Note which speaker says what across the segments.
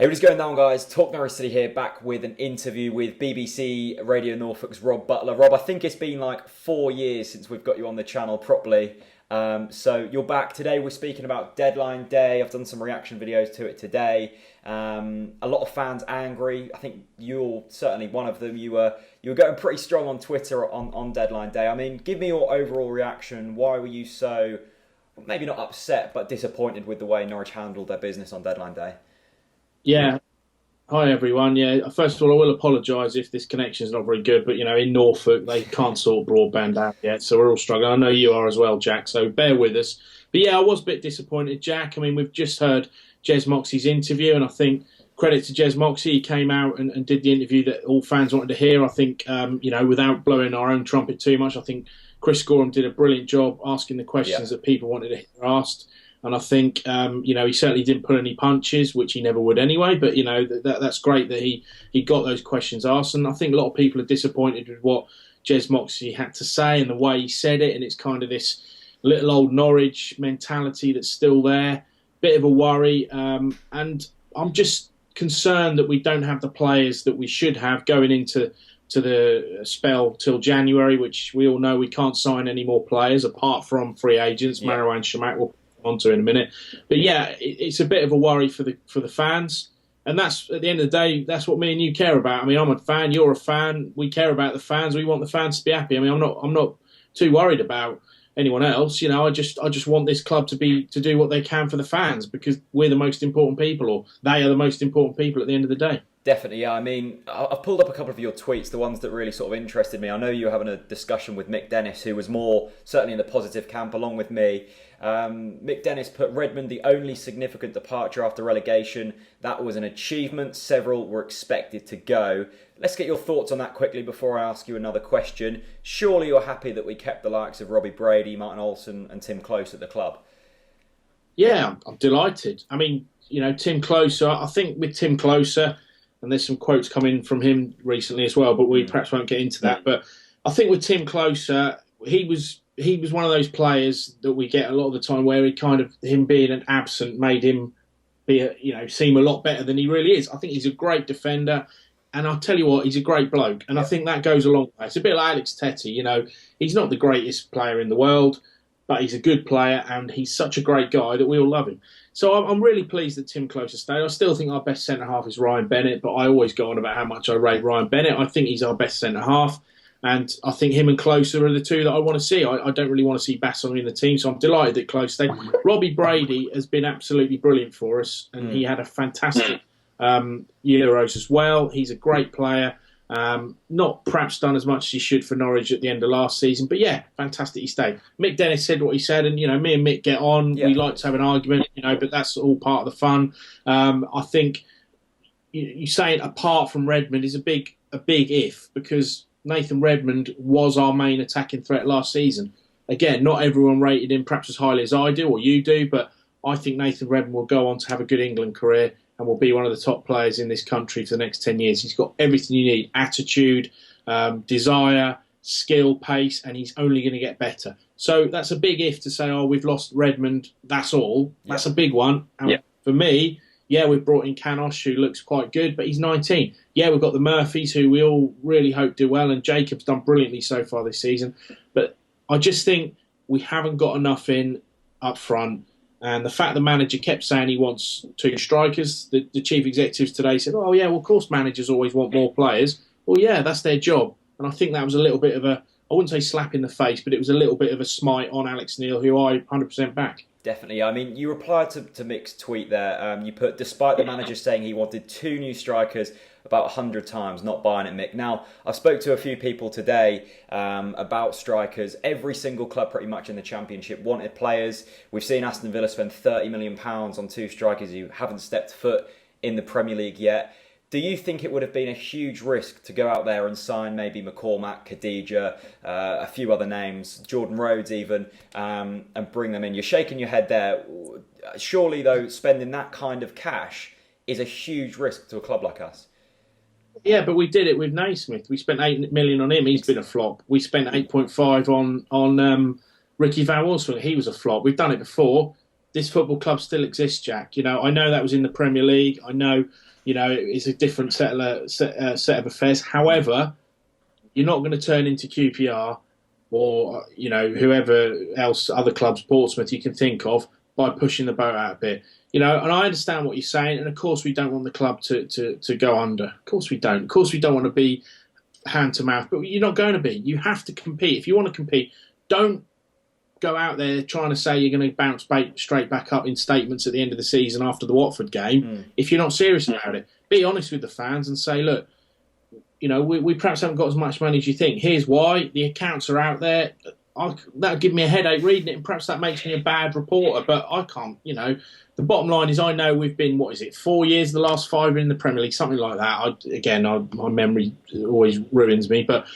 Speaker 1: Hey, what is going down, guys? TalkNorwichCity here, back with an interview with BBC Radio Norfolk's Rob Butler. Rob, I think it's been like 4 years since we've got you on the channel properly. So you're back today. We're speaking about deadline day. I've done some reaction videos to it today. A lot of fans angry. I think you're certainly one of them. You were going pretty strong on Twitter on deadline day. I mean, give me your overall reaction. Why were you so, maybe not upset, but disappointed with the way Norwich handled their business on deadline day?
Speaker 2: Yeah. Hi, everyone. Yeah, first of all, I will apologise if this connection is not very good, but, in Norfolk, they can't sort broadband out yet, so we're all struggling. I know you are as well, Jack, so bear with us. But, yeah, I was a bit disappointed, Jack. I mean, we've just heard Jez Moxie's interview, and I think credit to Jez Moxie. He came out and did the interview that all fans wanted to hear. I think, without blowing our own trumpet too much, I think Chris Gorham did a brilliant job asking the questions that people wanted to hear asked. And I think, he certainly didn't pull any punches, which he never would anyway. But, that's great that he got those questions asked. And I think a lot of people are disappointed with what Jez Moxie had to say and the way he said it. And it's kind of this little old Norwich mentality that's still there. Bit of a worry. And I'm just concerned that we don't have the players that we should have going into the spell till January, which we all know we can't sign any more players apart from free agents.
Speaker 1: Yeah.
Speaker 2: Marouane Chamakh will onto in a minute, but yeah, it's a bit of a worry for the fans, and that's at the end of the day, that's what me and you care about. I mean, I'm a fan, you're a fan, we care about the fans, we want the fans to be happy. I mean, I'm not too worried about anyone else. I just want this club to do what they can for the fans, because we're the most important people, or they are the most important people at the end of the day.
Speaker 1: Definitely, yeah. I mean, I've pulled up a couple of your tweets, the ones that really sort of interested me. I know you were having a discussion with Mick Dennis, who was more certainly in the positive camp, along with me. Mick Dennis put Redmond the only significant departure after relegation. That was an achievement. Several were expected to go. Let's get your thoughts on that quickly before I ask you another question. Surely you're happy that we kept the likes of Robbie Brady, Martin Olsen and Tim Close at the club?
Speaker 2: Yeah, I'm delighted. I mean, Tim Closer, I think with Tim Closer, and there's some quotes coming from him recently as well, but we perhaps won't get into that. But I think with Tim Closer, he was one of those players that we get a lot of the time where him being an absent made him seem a lot better than he really is. I think he's a great defender, and I'll tell you what, he's a great bloke, and I think that goes a long way. It's a bit like Alex Tettey. He's not the greatest player in the world, but he's a good player, and he's such a great guy that we all love him. So I'm really pleased that Tim Closer stayed. I still think our best centre-half is Ryan Bennett, but I always go on about how much I rate Ryan Bennett. I think he's our best centre-half, and I think him and Closer are the two that I want to see. I don't really want to see Bassong in the team, so I'm delighted that Closer stayed. Robbie Brady has been absolutely brilliant for us, and he had a fantastic Euros as well. He's a great player. Not perhaps done as much as he should for Norwich at the end of last season, but yeah, fantastic he stayed. Mick Dennis said what he said, and me and Mick get on. Yeah. We like to have an argument, but that's all part of the fun. I think you saying apart from Redmond is a big if, because Nathan Redmond was our main attacking threat last season. Again, not everyone rated him perhaps as highly as I do or you do, but I think Nathan Redmond will go on to have a good England career and will be one of the top players in this country for the next 10 years. He's got everything you need: attitude, desire, skill, pace, and he's only going to get better. So that's a big if to say, we've lost Redmond, that's all. That's a big one. And for me, we've brought in Canos, who looks quite good, but he's 19. Yeah, we've got the Murphys, who we all really hope do well, and Jacob's done brilliantly so far this season. But I just think we haven't got enough in up front. And the fact the manager kept saying he wants two strikers, the chief executives today said, of course managers always want more players. Well, yeah, that's their job. And I think that was a little bit of I wouldn't say slap in the face, but it was a little bit of a smite on Alex Neil, who I 100% back.
Speaker 1: Definitely. I mean, you replied to Mick's tweet there. You put, despite the manager saying he wanted two new strikers about 100 times, not buying it, Mick. Now, I've spoke to a few people today about strikers. Every single club pretty much in the Championship wanted players. We've seen Aston Villa spend £30 million on two strikers who haven't stepped foot in the Premier League yet. Do you think it would have been a huge risk to go out there and sign maybe McCormack, Khadija, a few other names, Jordan Rhodes even, and bring them in? You're shaking your head there. Surely, though, spending that kind of cash is a huge risk to a club like us.
Speaker 2: Yeah, but we did it with Naismith. We spent $8 million on him. He's been a flop. We spent 8.5 on Ricky Van Wolfswinkel. He was a flop. We've done it before. This football club still exists, Jack. I know that was in the Premier League. I know it's a different set of affairs. However, you're not going to turn into QPR or whoever else, other clubs, Portsmouth, you can think of by pushing the boat out a bit. And I understand what you're saying, and of course we don't want the club to go under. Of course we don't. Of course we don't want to be hand to mouth, but you're not going to be. You have to compete. If you want to compete, don't go out there trying to say you're going to bounce straight back up in statements at the end of the season after the Watford game. If you're not serious about it, be honest with the fans and say, look, we perhaps haven't got as much money as you think. Here's why. The accounts are out there. That'll give me a headache reading it, and perhaps that makes me a bad reporter, but I can't, The bottom line is I know we've been, 4 years, the last 5 in the Premier League, something like that. My memory always ruins me, but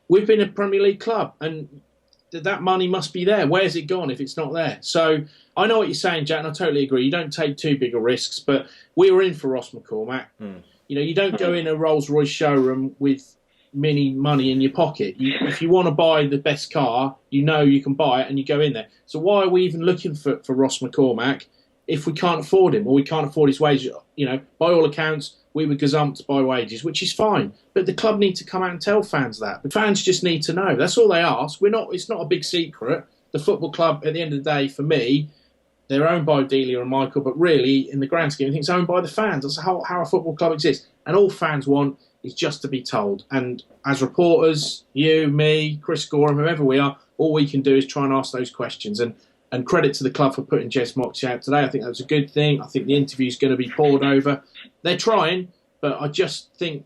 Speaker 2: we've been a Premier League club, and that money must be there. Where's it gone if it's not there? So I know what you're saying, Jack, and I totally agree. You don't take too big a risks, but we were in for Ross McCormack. You don't go in a Rolls-Royce showroom with mini money in your pocket. If you want to buy the best car, you can buy it and you go in there. So why are we even looking for Ross McCormack if we can't afford him or we can't afford his wages? By all accounts, we were gazumped by wages, which is fine. But the club need to come out and tell fans that. The fans just need to know. That's all they ask. It's not a big secret. The football club, at the end of the day, for me, they're owned by Delia and Michael, but really, in the grand scheme of things, it's owned by the fans. That's how a football club exists. And all fans want is just to be told. And as reporters, you, me, Chris Gorham, whoever we are, all we can do is try and ask those questions. And credit to the club for putting Jez Moxie out today. I think that was a good thing. I think the interview's going to be poured over. They're trying, but I just think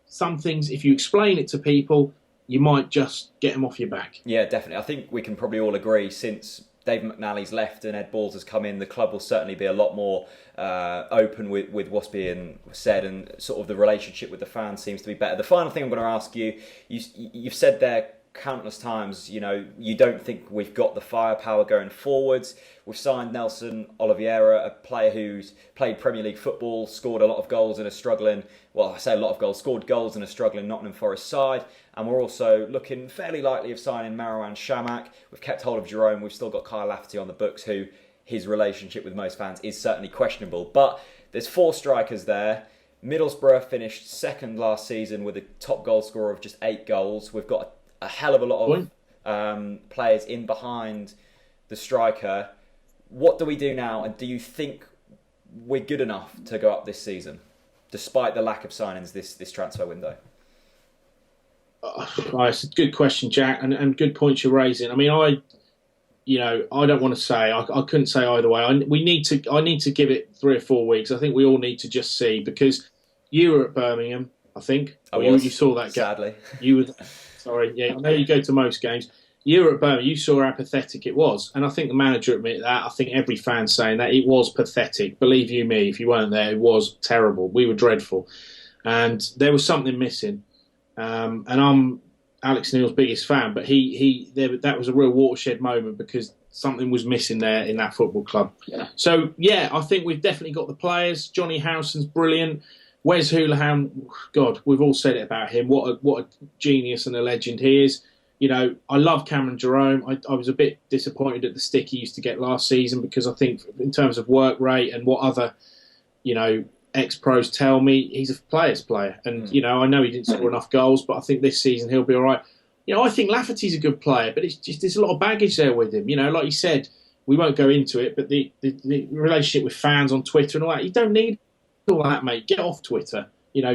Speaker 2: some things, if you explain it to people, you might just get them off your back.
Speaker 1: Yeah, definitely. I think we can probably all agree since Dave McNally's left and Ed Balls has come in, the club will certainly be a lot more open with what's being said, and sort of the relationship with the fans seems to be better. The final thing I'm going to ask you, you've said there countless times, you don't think we've got the firepower going forwards. We've signed Nelson Oliveira, a player who's played Premier League football, scored a lot of goals in a struggling, scored goals in a struggling Nottingham Forest side. And we're also looking fairly likely of signing Marouane Chamakh. We've kept hold of Jerome. We've still got Kyle Lafferty on the books, who his relationship with most fans is certainly questionable. But there's 4 strikers there. Middlesbrough finished second last season with a top goal scorer of just 8 goals. We've got a hell of a lot of players in behind the striker. What do we do now? And do you think we're good enough to go up this season, despite the lack of signings this transfer window?
Speaker 2: It's a good question, Jack, and good points you're raising. I mean, I don't want to say. I couldn't say either way. I need to give it 3 or 4 weeks. I think we all need to just see, because you were at Birmingham, I think. You saw that game.
Speaker 1: Sadly.
Speaker 2: You were. Sorry, yeah. I know you go to most games. You were at Birmingham. You saw how pathetic it was, and I think the manager admitted that. I think every fan's saying that it was pathetic. Believe you me, if you weren't there, it was terrible. We were dreadful, and there was something missing. And I'm Alex Neil's biggest fan, but that was a real watershed moment, because something was missing there in that football club. Yeah. So yeah, I think we've definitely got the players. Johnny Howson's brilliant. Wes Hoolahan, God, we've all said it about him. What a genius and a legend he is. I love Cameron Jerome. I was a bit disappointed at the stick he used to get last season, because I think in terms of work rate and what other, ex-pros tell me, he's a player's player. And, I know he didn't score enough goals, but I think this season he'll be all right. I think Lafferty's a good player, but it's just there's a lot of baggage there with him. Like you said, we won't go into it, but the relationship with fans on Twitter and all that, you don't need all that, mate. Get off Twitter.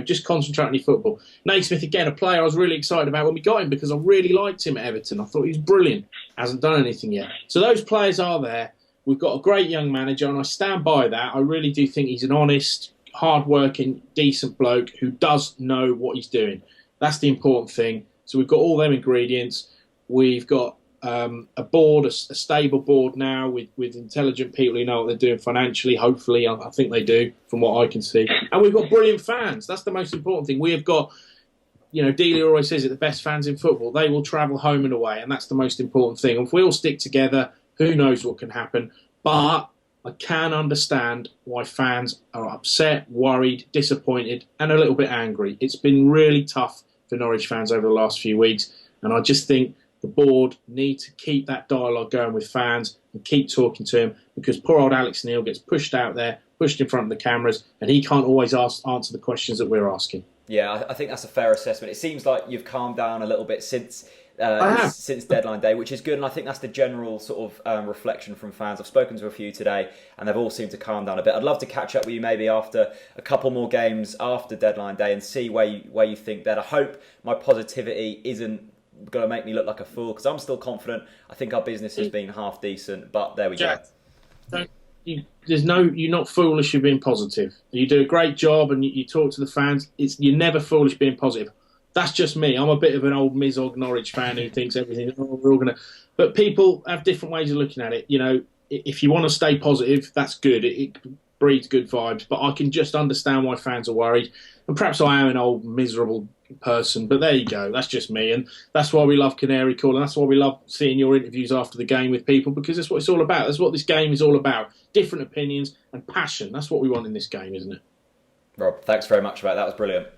Speaker 2: Just concentrate on your football. Naismith, again, a player I was really excited about when we got him, because I really liked him at Everton. I thought he was brilliant. Hasn't done anything yet. So those players are there. We've got a great young manager, and I stand by that. I really do think he's an honest, hard-working, decent bloke who does know what he's doing. That's the important thing. So we've got all them ingredients. We've got a board, a stable board now with intelligent people who know what they're doing financially. Hopefully, I think they do, from what I can see. And we've got brilliant fans. That's the most important thing. We have got, Delia always says it, the best fans in football. They will travel home and away, and that's the most important thing. And if we all stick together, who knows what can happen. But I can understand why fans are upset, worried, disappointed, and a little bit angry. It's been really tough for Norwich fans over the last few weeks, and I just think the board need to keep that dialogue going with fans and keep talking to him, because poor old Alex Neil gets pushed out there pushed in front of the cameras, and he can't always answer the questions that we're asking.
Speaker 1: Yeah, I think that's a fair assessment. It seems like you've calmed down a little bit since deadline day, which is good, and I think that's the general sort of reflection from fans. I've spoken to a few today, and they've all seemed to calm down a bit. I'd love to catch up with you maybe after a couple more games after deadline day and see where you think that. I hope my positivity isn't going to make me look like a fool, because I'm still confident. I think our business has been half decent, but there we go.
Speaker 2: You're not foolish. You're being positive. You do a great job, and you talk to the fans. You're never foolish being positive. That's just me. I'm a bit of an old Mizog Norwich fan who thinks everything. Oh, we're all gonna. But people have different ways of looking at it. You know, if you want to stay positive, that's good. It breeds good vibes. But I can just understand why fans are worried. And perhaps I am an old miserable person, but there you go. That's just me, and that's why we love Canary Call, and that's why we love seeing your interviews after the game with people, because that's what it's all about. That's what this game is all about. Different opinions and passion. That's what we want in this game, isn't it?
Speaker 1: Rob, thanks very much for that. That was brilliant.